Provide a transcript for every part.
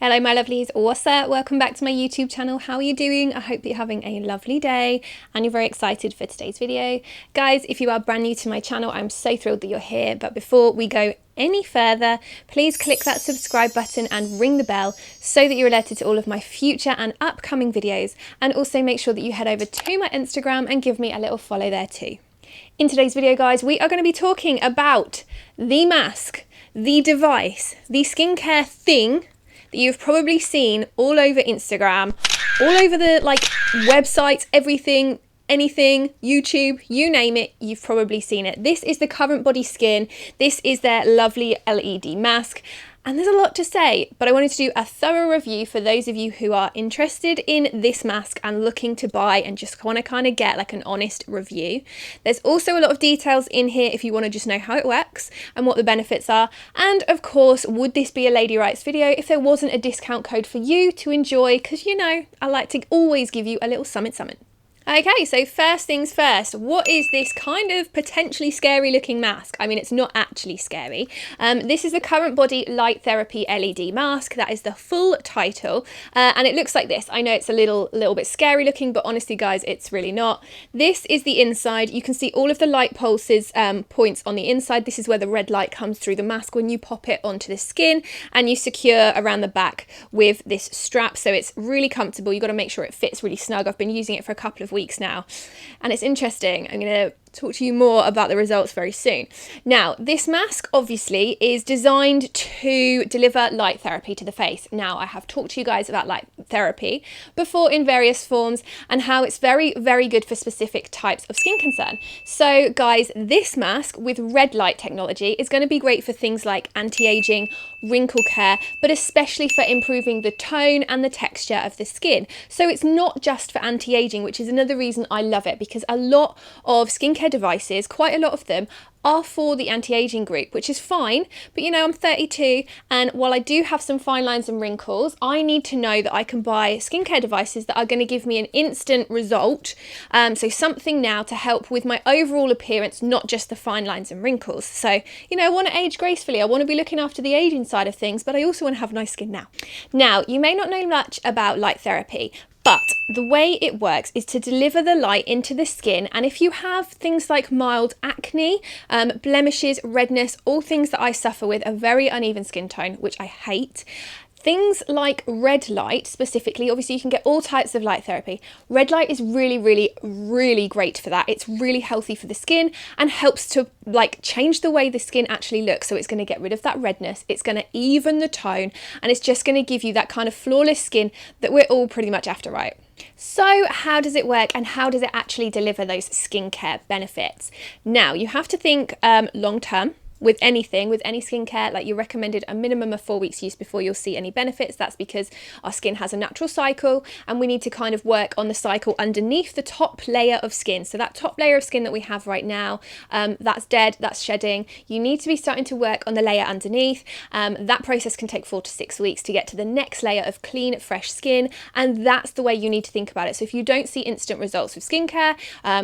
Hello my lovelies, what's up? Welcome back to my YouTube channel. How are you doing? I hope that you're having a lovely day and you're very excited for today's video. Guys, if you are brand new to my channel, I'm so thrilled that you're here. But before we go any further, please click that subscribe button and ring the bell so that you're alerted to all of my future and upcoming videos. And also make sure that you head over to my Instagram and give me a little follow there too. In today's video, guys, we are going to be talking about the mask, the device, the skincare thing that you've probably seen all over Instagram, all over the websites, everything, anything, YouTube, you name it, you've probably seen it. This is the Currentbody Skin. This is their lovely LED mask. And there's a lot to say, but I wanted to do a thorough review for those of you who are interested in this mask and looking to buy and just want to kind of get like an honest review. There's also a lot of details in here if you want to just know how it works and what the benefits are. And of course, would this be a Lady Rights video if there wasn't a discount code for you to enjoy? Because you know, I like to always give you a little something. Okay, so first things first, what is this kind of potentially scary looking mask? I mean, it's not actually scary. This is the Currentbody Light Therapy LED mask. That is the full title. And it looks like this. I know it's a little bit scary looking, but honestly, guys, it's really not. This is the inside. You can see all of the light pulses points on the inside. This is where the red light comes through the mask when you pop it onto the skin, and you secure around the back with this strap. So it's really comfortable. You've got to make sure it fits really snug. I've been using it for a couple of weeks now, and it's interesting. I'm going to talk to you more about the results very soon. Now, this mask obviously is designed to deliver light therapy to the face. Now, I have talked to you guys about light therapy before in various forms and how it's very, very good for specific types of skin concern. So guys, this mask with red light technology is going to be great for things like anti-aging, wrinkle care, but especially for improving the tone and the texture of the skin. So it's not just for anti-aging, which is another reason I love it, because a lot of skincare devices, quite a lot of them, are for the anti-aging group, which is fine. But you know, I'm 32, and while I do have some fine lines and wrinkles, I need to know that I can buy skincare devices that are going to give me an instant result. So something now to help with my overall appearance, not just the fine lines and wrinkles. So, you know, I want to age gracefully. I want to be looking after the aging side of things, but I also want to have nice skin now. Now, you may not know much about light therapy, but the way it works is to deliver the light into the skin. And if you have things like mild acne, blemishes, redness, all things that I suffer with, a very uneven skin tone, which I hate. Things like red light specifically, obviously you can get all types of light therapy. Red light is really, really, really great for that. It's really healthy for the skin and helps to change the way the skin actually looks. So it's going to get rid of that redness. It's going to even the tone, and it's just going to give you that kind of flawless skin that we're all pretty much after, right? So how does it work, and how does it actually deliver those skincare benefits? Now, you have to think long term. With any skincare, like you're recommended a minimum of 4 weeks use before you'll see any benefits. That's because our skin has a natural cycle, and we need to kind of work on the cycle underneath the top layer of skin. So that top layer of skin that we have right now, that's dead, that's shedding. You need to be starting to work on the layer underneath. That process can take 4 to 6 weeks to get to the next layer of clean, fresh skin. And that's the way you need to think about it. So if you don't see instant results with skincare,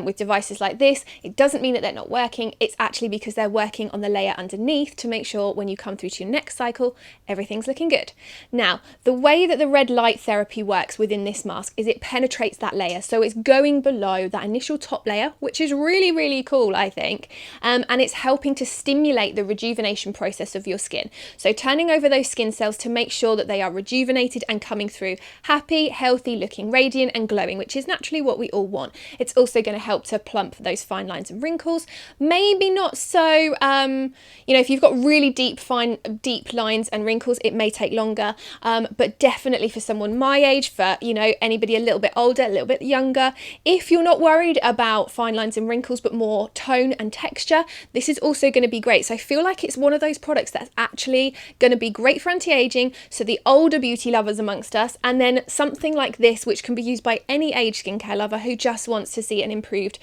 with devices like this, it doesn't mean that they're not working. It's actually because they're working on the layer underneath to make sure when you come through to your next cycle, everything's looking good. Now, the way that the red light therapy works within this mask is it penetrates that layer. So it's going below that initial top layer, which is really, really cool, I think. And it's helping to stimulate the rejuvenation process of your skin. So turning over those skin cells to make sure that they are rejuvenated and coming through happy, healthy, looking radiant and glowing, which is naturally what we all want. It's also going to help to plump those fine lines and wrinkles. Maybe not so, you know, if you've got really deep lines and wrinkles, it may take longer, but definitely for someone my age, for, you know, anybody a little bit older, a little bit younger, if you're not worried about fine lines and wrinkles, but more tone and texture, this is also going to be great. So I feel like it's one of those products that's actually going to be great for anti-aging, so the older beauty lovers amongst us, and then something like this, which can be used by any age skincare lover who just wants to see an improved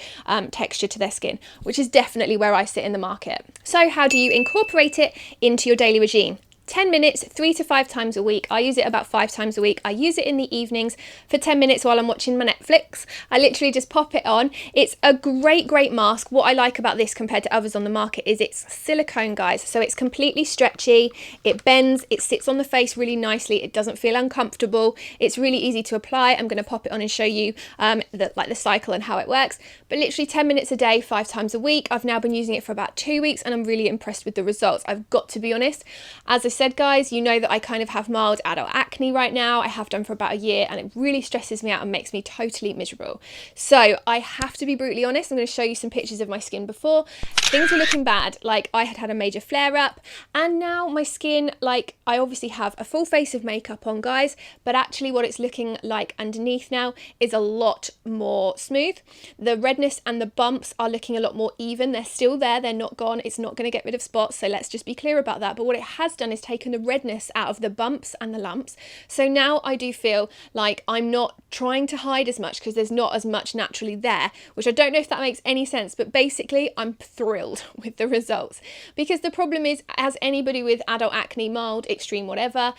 texture to their skin, which is definitely where I sit in the market. So how do you incorporate it into your daily regime? 10 minutes, 3 to 5 times a week. I use it about 5 times a week. I use it in the evenings for 10 minutes while I'm watching my Netflix. I literally just pop it on. It's a great mask. What I like about this compared to others on the market is it's silicone, guys. So it's completely stretchy. It bends. It sits on the face really nicely. It doesn't feel uncomfortable. It's really easy to apply. I'm going to pop it on and show you the cycle and how it works. But literally 10 minutes a day, 5 times a week. I've now been using it for about 2 weeks and I'm really impressed with the results. I've got to be honest. As I said, guys, you know that I kind of have mild adult acne right now. I have done for about a year and it really stresses me out and makes me totally miserable. So I have to be brutally honest. I'm going to show you some pictures of my skin before. Things were looking bad. Like I had a major flare up and now my skin, like I obviously have a full face of makeup on, guys, but actually what it's looking like underneath now is a lot more smooth. The redness and the bumps are looking a lot more even. They're still there. They're not gone. It's not going to get rid of spots. So let's just be clear about that. But what it has done is taken the redness out of the bumps and the lumps. So now I do feel like I'm not trying to hide as much because there's not as much naturally there, which I don't know if that makes any sense, but basically I'm thrilled with the results because the problem is, as anybody with adult acne, mild, extreme, whatever,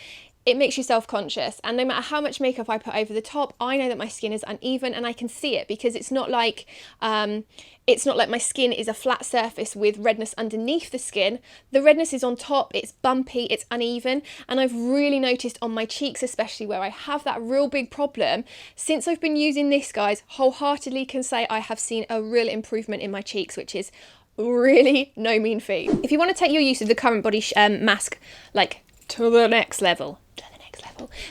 it makes you self-conscious, and no matter how much makeup I put over the top, I know that my skin is uneven and I can see it because it's not like my skin is a flat surface with redness underneath the skin. The redness is on top, it's bumpy, it's uneven, and I've really noticed on my cheeks especially where I have that real big problem. Since I've been using this, guys, wholeheartedly can say I have seen a real improvement in my cheeks, which is really no mean feat. If you want to take your use of the Currentbody mask like to the next level,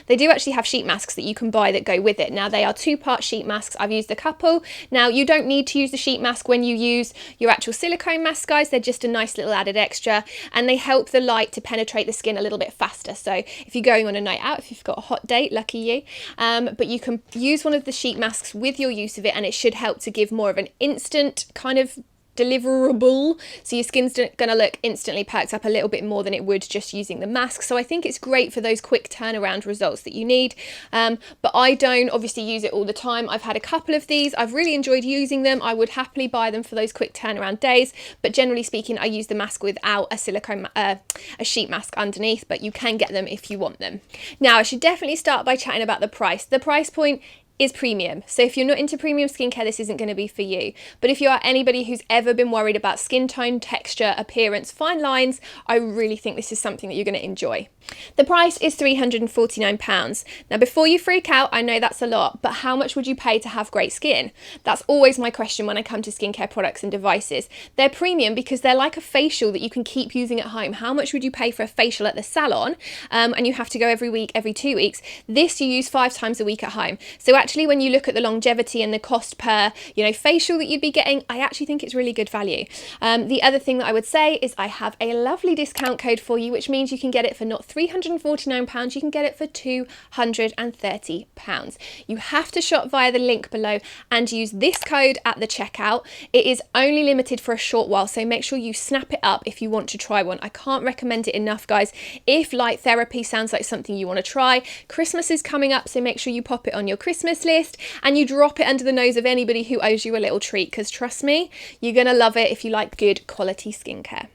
they do actually have sheet masks that you can buy that go with it. Now they are 2-part sheet masks. I've used a couple. Now you don't need to use the sheet mask when you use your actual silicone mask, guys. They're just a nice little added extra and they help the light to penetrate the skin a little bit faster. So if you're going on a night out, if you've got a hot date, lucky you, but you can use one of the sheet masks with your use of it and it should help to give more of an instant kind of deliverable, so your skin's gonna look instantly perked up a little bit more than it would just using the mask. So I think it's great for those quick turnaround results that you need, but I don't obviously use it all the time. I've had a couple of these, I've really enjoyed using them. I would happily buy them for those quick turnaround days, but generally speaking I use the mask without a silicone a sheet mask underneath, but you can get them if you want them. Now I should definitely start by chatting about the price. The price point is premium. So if you're not into premium skincare, this isn't going to be for you. But if you are anybody who's ever been worried about skin tone, texture, appearance, fine lines, I really think this is something that you're going to enjoy. The price is £349. Now before you freak out, I know that's a lot, but how much would you pay to have great skin? That's always my question when I come to skincare products and devices. They're premium because they're like a facial that you can keep using at home. How much would you pay for a facial at the salon and you have to go every week, every 2 weeks? This you use 5 times a week at home. So actually when you look at the longevity and the cost per facial that you'd be getting, I actually think it's really good value. The other thing that I would say is I have a lovely discount code for you, which means you can get it for not £349, you can get it for £230. You have to shop via the link below and use this code at the checkout. It is only limited for a short while, so make sure you snap it up if you want to try one. I can't recommend it enough, guys. If light therapy sounds like something you want to try, Christmas is coming up, so make sure you pop it on your Christmas list and you drop it under the nose of anybody who owes you a little treat, because trust me, you're gonna love it if you like good quality skincare.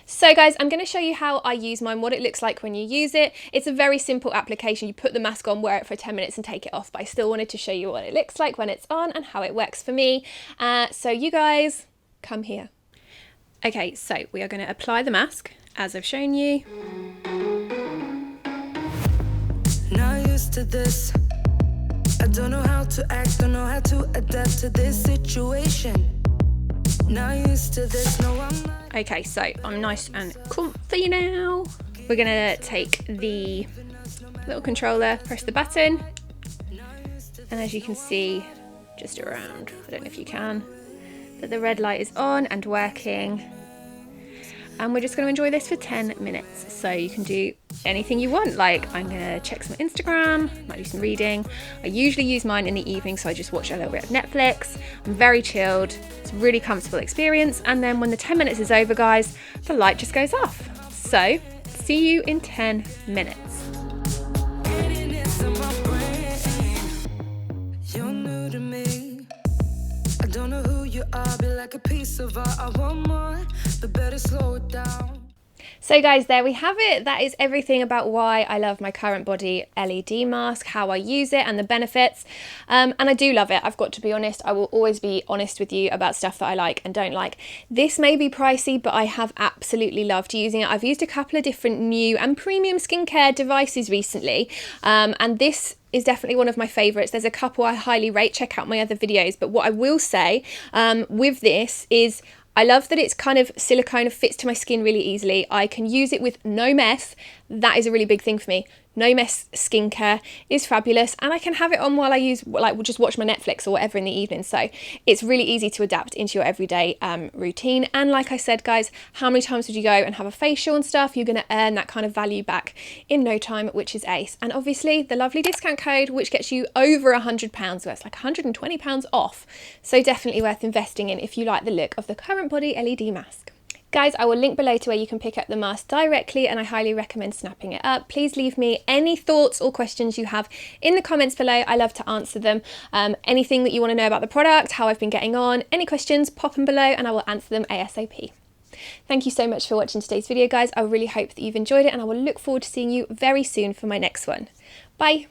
So guys, I'm going to show you how I use mine, what it looks like when you use it. It's a very simple application. You put the mask on, wear it for 10 minutes and take it off, but I still wanted to show you what it looks like when it's on and how it works for me. So you guys, come here. Okay, so we are going to apply the mask as I've shown you. Not used to this. I don't know how to act, don't know how to adapt to this situation. Not used to this, no I'm not. Okay, so I'm nice and comfy now. We're gonna take the little controller, press the button, and as you can see, just around, I don't know if you can, that the red light is on and working. And we're just going to enjoy this for 10 minutes. So you can do anything you want. Like I'm going to check some Instagram, might do some reading. I usually use mine in the evening, so I just watch a little bit of Netflix. I'm very chilled. It's a really comfortable experience. And then when the 10 minutes is over, guys, the light just goes off. So see you in 10 minutes. You're new to me. I don't know who you are, be like a piece of art. I want more, but better slow it down. So guys, there we have it. That is everything about why I love my Currentbody LED mask, how I use it and the benefits. And I do love it. I've got to be honest. I will always be honest with you about stuff that I like and don't like. This may be pricey, but I have absolutely loved using it. I've used a couple of different new and premium skincare devices recently. And this is definitely one of my favorites. There's a couple I highly rate. Check out my other videos. But what I will say with this is I love that it's kind of silicone, fits to my skin really easily. I can use it with no mess. That is a really big thing for me. No mess skincare is fabulous, and I can have it on while I use, like, just watch my Netflix or whatever in the evening. So it's really easy to adapt into your everyday routine. And like I said, guys, how many times would you go and have a facial and stuff? You're going to earn that kind of value back in no time, which is ace. And obviously the lovely discount code, which gets you over £100, so it's like £120 off. So definitely worth investing in if you like the look of the Currentbody LED mask. Guys, I will link below to where you can pick up the mask directly, and I highly recommend snapping it up. Please leave me any thoughts or questions you have in the comments below. I love to answer them. Anything that you want to know about the product, how I've been getting on, any questions, pop them below and I will answer them ASAP. Thank you so much for watching today's video, guys. I really hope that you've enjoyed it, and I will look forward to seeing you very soon for my next one. Bye.